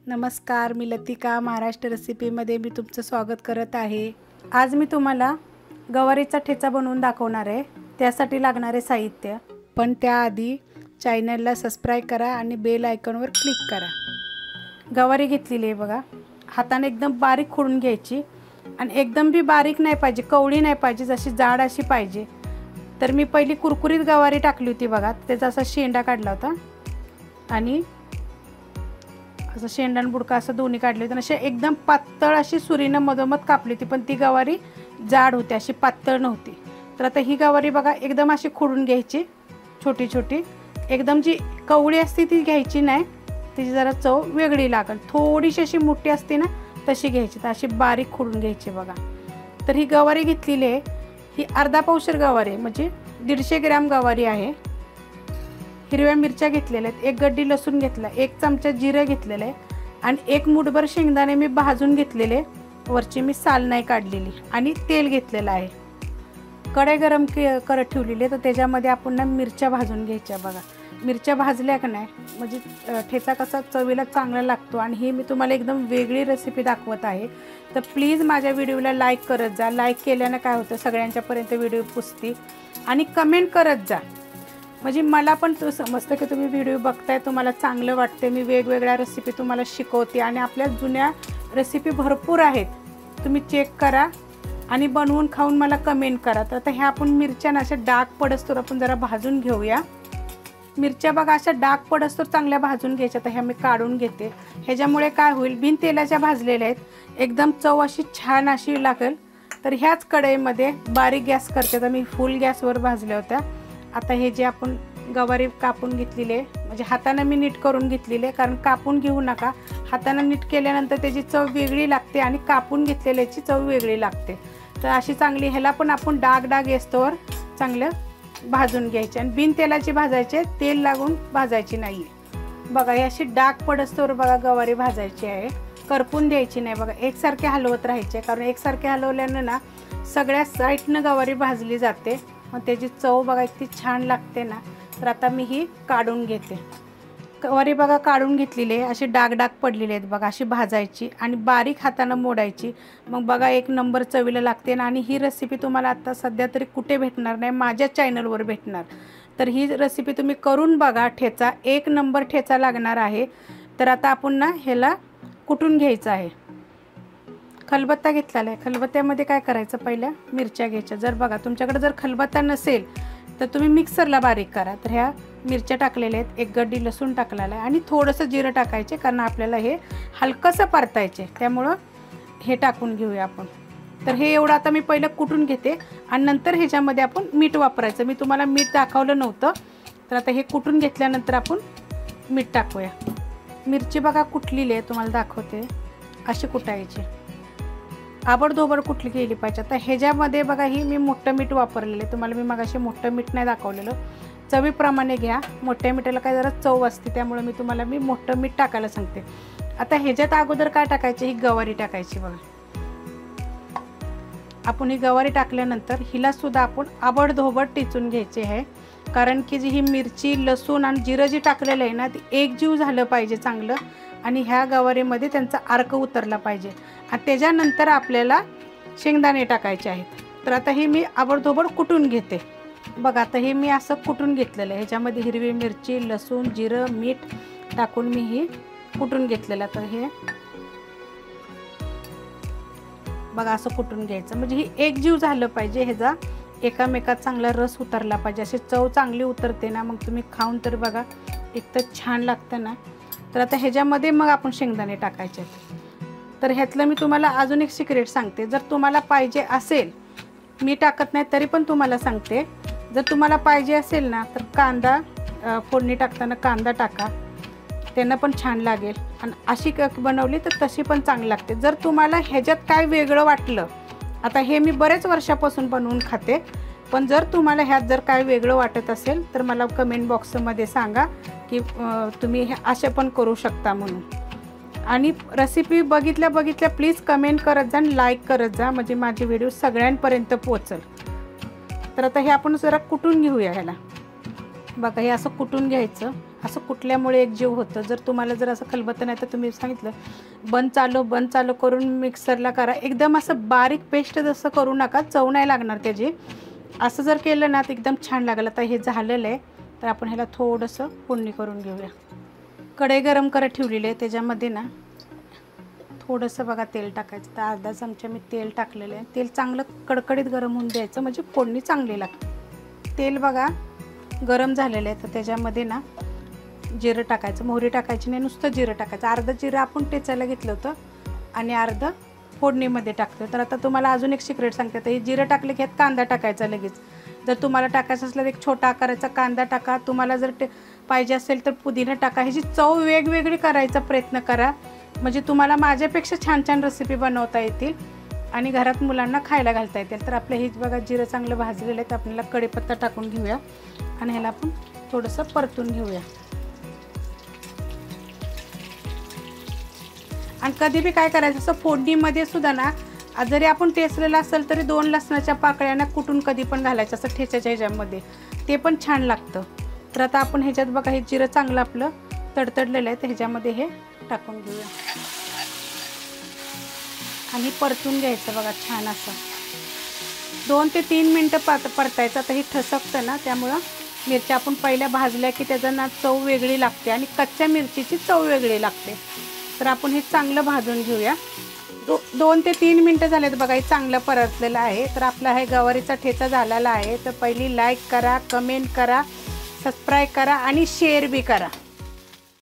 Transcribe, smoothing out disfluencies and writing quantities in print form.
नमस्कार, मी लतिका महाराष्ट्र रेसिपीमध्ये मी तुमचं स्वागत करत आहे। आज मी तुम्हाला गवारीचा ठेचा बनवून दाखवणार आहे। त्यासाठी लागणारे साहित्य, पण त्याआधी चॅनलला सबस्क्राइब करा आणि बेल आयकॉनवर क्लिक करा। गवारी घेतलेली आहे बघा, हाताने एकदम बारीक खोडून घ्यायची आणि एकदम भी बारीक नाही पाहिजे, कवळी नाही पाहिजे, जशी जाड अशी पाहिजे। तर मी पहिली कुरकुरीत गवारी टाकली होती बघा, त्याचा असा शेंडा काढला होता आणि असं शेंडा आणि बुडका असं दोन्ही काढले होते। अशी एकदम पातळ अशी सुरीने मधोमध कापली होती, पण ती गवारी जाड होती, अशी पातळ नव्हती। तर आता ही गवारी बघा एकदम अशी खोडून घ्यायची, छोटी छोटी, एकदम जी कवळी असते ती घ्यायची नाही, तिची जरा चव वेगळी लागेल। थोडीशी अशी मोठी असते ना तशी घ्यायची, तर अशी बारीक खोडून घ्यायची बघा। तर ही गवारी घेतलेली आहे, ही अर्धा पावशेर गवारी आहे, म्हणजे 150 ग्रॅम गवारी आहे। हिरव्या मिरच्या घेतलेल्या आहेत, 1 गड्डी लसूण घेतला, 1 चमचा जिरे घेतलेले आहे आणि 1 मुठभर शेंगदाणे मी भाजून घेतलेले, वरची मी साल नाही काढलेली, आणि तेल घेतलेलं आहे। कढई गरम करत ठेवलेली आहे, तर त्याच्यामध्ये आपण ना मिरच्या भाजून घ्यायच्या बघा। मिरच्या भाजल्या का नाही म्हणजे ठेचा कसा चवीला चांगला लागतो, आणि ही मी तुम्हाला एकदम वेगळी रेसिपी दाखवत आहे। तर प्लीज माझ्या व्हिडिओला लाईक करत जा, लाईक केल्यानं काय होतं सगळ्यांच्यापर्यंत व्हिडिओ पोचते, आणि कमेंट करत जा, म्हणजे मला पण तो समजतं की तुम्ही व्हिडिओ बघताय, तुम्हाला चांगलं वाटते। मी वेगवेगळ्या रेसिपी तुम्हाला शिकवते आणि आपल्या जुन्या रेसिपी भरपूर आहेत, तुम्ही चेक करा आणि बनवून खाऊन मला कमेंट करा। तर आता ह्या आपण मिरच्या अशा डाग पडस्तोर आपण जरा भाजून घेऊया। मिरच्या बघा अशा डाग पडस्तोर चांगल्या भाजून घ्यायच्या। तर ह्या मी काढून घेते, ह्याच्यामुळे काय होईल, बिन तेलाच्या भाजलेल्या आहेत, एकदम चव अशी छान अशी लागेल। तर ह्याच कढईमध्ये बारीक गॅस करते, तर मी फुल गॅसवर भाजल्या होत्या। आता हे जे आपण गवारी कापून घेतलेली आहे, म्हणजे हाताने मी नीट करून घेतलेली आहे, कारण कापून घेऊ नका, हाताने नीट केल्यानंतर त्याची चव वेगळी लागते आणि कापून घेतलेल्याची चव वेगळी लागते। तर अशी चांगली ह्याला पण आपण डाग येस्तोवर चांगलं भाजून घ्यायचे, आणि बिन तेलाची भाजायचे, तेल लागून भाजायची नाही बघा। ही अशी डाग पडस्तोवर बघा गवारी भाजायची आहे, करपून द्यायची नाही बघा, एकसारखे हलवत राहायचे, कारण एकसारखे हलवल्यानं ना सगळ्या साईडनं गवारी भाजली जाते, मग त्याची चव बघा इतकी छान लागते ना। तर आता मी ही काढून घेते, गवारी बघा काढून घेतलेली आहे, अशी डाग पडलेले आहेत बघा, अशी भाजायची आणि बारीक हाताने मोडायची, मग बघा 1 नंबर चवीला लागते ना। आणि ही रेसिपी तुम्हाला आता सध्या तरी कुठे भेटणार नाही, माझ्या चॅनलवर भेटणार। तर ही रेसिपी तुम्ही करून बघा, ठेचा 1 नंबर ठेचा लागणार आहे। तर आता आपण ना ह्याला कुटून घ्यायचं आहे। खलबत्ता घेतलेला आहे, खलबत्त्यामध्ये काय करायचं, पहिल्या मिरच्या घ्यायच्या। जर बघा तुमच्याकडे जर खलबत्ता नसेल तर तुम्ही मिक्सरला बारीक करा। तर ह्या मिरच्या टाकलेल्या आहेत, 1 गड्डी लसूण टाकलेला आहे आणि थोडंसं जिरं टाकायचे, कारण आपल्याला हे हलकंसं परतायचे, त्यामुळं हे टाकून घेऊया आपण। तर हे एवढं आता मी पहिलं कुटून घेते आणि नंतर ह्याच्यामध्ये आपण मीठ वापरायचं, मी तुम्हाला मीठ दाखवलं नव्हतं। तर आता हे कुटून घेतल्यानंतर आपण मीठ टाकूया। मिरची बघा कुटलेली आहे, तुम्हाला दाखवते, अशी कुटायची, आबडधोबड कुठली केली पाहिजे। आता ह्याच्यामध्ये बघा ही मी मोठं मीठ वापरलेलं आहे, तुम्हाला मी मगाशी मोठं मीठ नाही दाखवलेलं, चवीप्रमाणे घ्या, मोठ्या मिठाला काय जरा चव असते, त्यामुळे मी तुम्हाला मोठं मीठ टाकायला सांगते। आता ह्याच्यात अगोदर काय टाकायचे, ही गवारी टाकायची बघा। आपण ही गवारी टाकल्यानंतर हिला सुद्धा आपण आबडधोबड टिचून घ्यायचे आहे, कारण की जी ही मिरची लसूण आणि जिरं जी टाकलेलं आहे ना, ती एकजीव झालं पाहिजे चांगलं, आणि ह्या गवारीमध्ये त्यांचा अर्क उतरला पाहिजे। आणि त्याच्यानंतर आपल्याला शेंगदाणे टाकायचे आहेत। तर आता हे मी आबडधोबड कुटून घेते बघा। आता हे मी असं कुटून घेतलेलं आहे, ह्याच्यामध्ये हिरवी मिरची लसूण जिरं मीठ टाकून मी हे कुटून घेतलेलं। तर हे बघा असं कुटून घ्यायचं, म्हणजे ही एकजीव झालं पाहिजे, ह्याचा एकामेकात चांगला रस उतरला पाहिजे, अशी चव चांगली उतरते ना, मग तुम्ही खाऊन तर बघा एकदम छान लागतं ना। तर आता ह्याच्यामध्ये मग आपण शेंगदाणे टाकायचे आहेत। तर ह्यातलं मी तुम्हाला अजून एक सिक्रेट सांगते, जर तुम्हाला पाहिजे असेल, मी टाकत नाही तरी पण तुम्हाला सांगते, जर तुम्हाला पाहिजे असेल ना तर कांदा फोडणी टाकताना कांदा टाका, त्यांना पण छान लागेल, आणि अशी बनवली तर तशी पण चांगली लागते। जर तुम्हाला ह्याच्यात काय वेगळं वाटलं, आता हे मी बरेच वर्षापासून बनवून खाते, पण जर तुम्हाला ह्यात जर काय वेगळं वाटत असेल तर मला कमेंट बॉक्समध्ये सांगा की तुम्ही हे असे पण करू शकता म्हणून। आणि रेसिपी बघितल्या प्लीज कमेंट करत जा आणि लाईक करत जा, म्हणजे माझे व्हिडिओ सगळ्यांपर्यंत पोहोचेल। तर आता हे आपण जरा कुटून घेऊया ह्याला बघा, हे असं कुटून घ्यायचं, असं कुठल्यामुळे एक जीव होतं. जर तुम्हाला जर असं खलबत्तं नाही तर तुम्ही सांगितलं बंद चालू करून मिक्सरला करा. एकदम असं बारीक पेस्ट जसं करू नका, चव नाही लागणार त्याची. असं जर केलं ना तर एकदम छान लागेल. आता हे झालेलं आहे तर आपण ह्याला थोडंसं फोडणी करून घेऊया. कढई गरम करत ठेवलेली आहे, त्याच्यामध्ये ना थोडंसं बघा तेल टाकायचं. तर अर्धा चमचा मी तेल टाकलेलं आहे. तेल चांगलं कडकडीत गरम होऊन द्यायचं, म्हणजे फोडणी चांगली लागते. तेल बघा गरम झालेलं आहे तर त्याच्यामध्ये ना जिरं टाकायचं. मोहरी टाकायची नाही, नुसतं जिरं टाकायचं. अर्धं जिरं आपण टेचायला घेतलं होतं आणि अर्धं फोडणीमध्ये टाकतो. तर आता तुम्हाला अजून एक सिक्रेट सांगते. तर हे जिरं टाकले की ह्यात कांदा टाकायचा लगेच. जर तुम्हाला टाकायचं असलं तर एक छोटा आकाराचा कांदा टाका. तुम्हाला जर पाहिजे असेल तर पुदिना टाका. ह्याची चव वेगवेगळी करायचा प्रयत्न करा, म्हणजे तुम्हाला माझ्यापेक्षा छान छान रेसिपी बनवता येतील आणि घरात मुलांना खायला घालता येतील. तर आपलं हे बघा जिरं चांगलं भाजलेलं आहे तर आपल्याला कढीपत्ता टाकून घेऊया आणि ह्याला आपण थोडंसं परतून घेऊया. आणि कधी बी काय करायचं असं फोडणीमध्ये सुद्धा ना, जरी आपण टेचलेलं असेल तरी 2 लसणाच्या पाकळ्यांना कुटून कधी पण घालायचं असं ठेच्याच्या ह्याच्यामध्ये, ते पण छान लागतं. तर आता आपण ह्याच्यात बघा हे जिरं चांगलं आपलं तडतडलेलं आहे तर ह्याच्यामध्ये हे टाकून घेऊया आणि परतून घ्यायचं बघा छान असं. 2 ते 3 मिनटं परतायचं. आता हे ठसकतं ना, त्यामुळं मिरच्या आपण पहिल्या भाजल्या की त्याचा ना चव वेगळी लागते आणि कच्च्या मिरचीची चव वेगळी लागते. तर आपण हे चांगलं भाजून घेऊया. 2 ते 3 मिनटं झालेत बघा, हे चांगलं परतलेलं आहे. तर आपला हे गवारीचा ठेचा झालेला आहे. तर पहिली लाईक करा, कमेंट करा, सबस्क्राईब करा आणि शेअर बी करा.